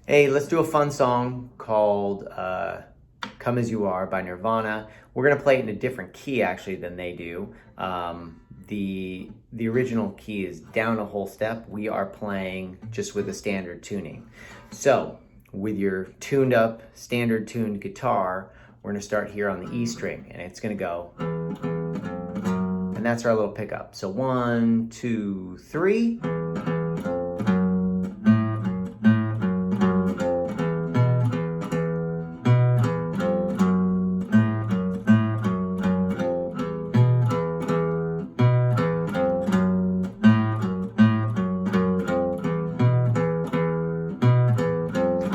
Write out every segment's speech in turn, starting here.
Hey, let's do a fun song called Come As You Are by Nirvana. We're going to play it in a different key actually than they do. The original key is down a whole step. We are playing just with a standard tuning. So with your tuned up, standard tuned guitar, we're going to start here on the E string and it's going to go. And that's our little pickup. So 1, 2, 3.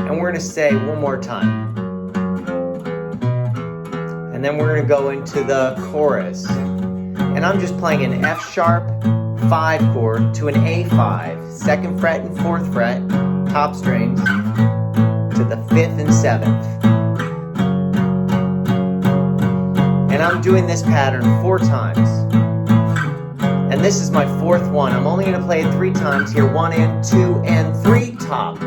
And we're going to say one more time. And then we're going to go into the chorus. And I'm just playing an F sharp 5 chord to an A5, 2nd fret and 4th fret, top strings, to the 5th and 7th. And I'm doing this pattern 4 times. And this is my 4th one. I'm only going to play it 3 times here. 1 and 2 and 3, top.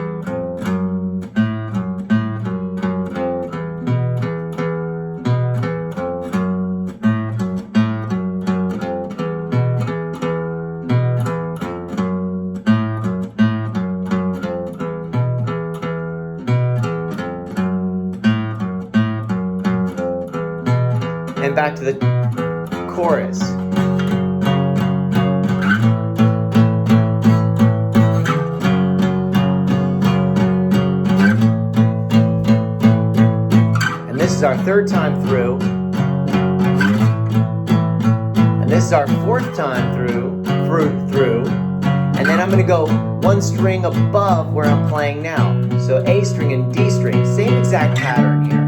And back to the chorus. And this is our 3rd time through. And this is our 4th time through. And then I'm going to go 1 string above where I'm playing now. So A string and D string, same exact pattern here.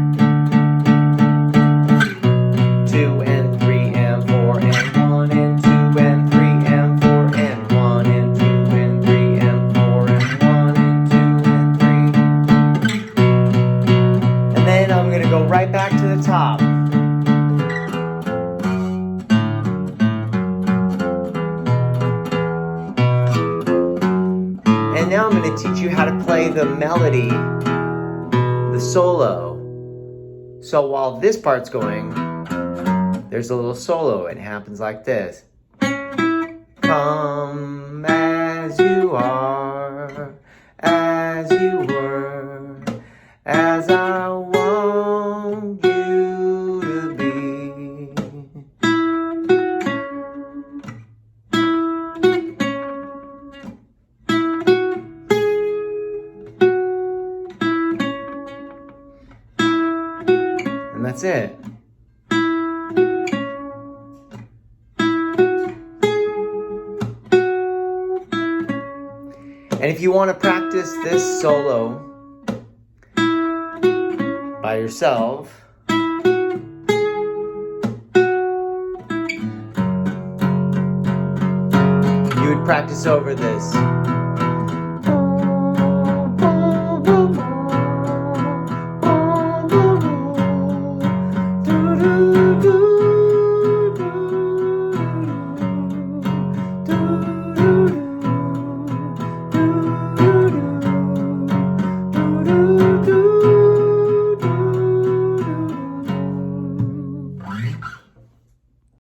2 and 3 and 4 and 1 and 2 and 3 and 4 and 1 and 2 and 3 and 4 and 1 and 2 and 3. And then I'm going to go right back to the top. And now I'm going to teach you how to play the melody, the solo. So while this part's going, there's a little solo. It happens like this. Come as you are, as you were, as I want you to be. And that's it. And if you want to practice this solo by yourself, you would practice over this.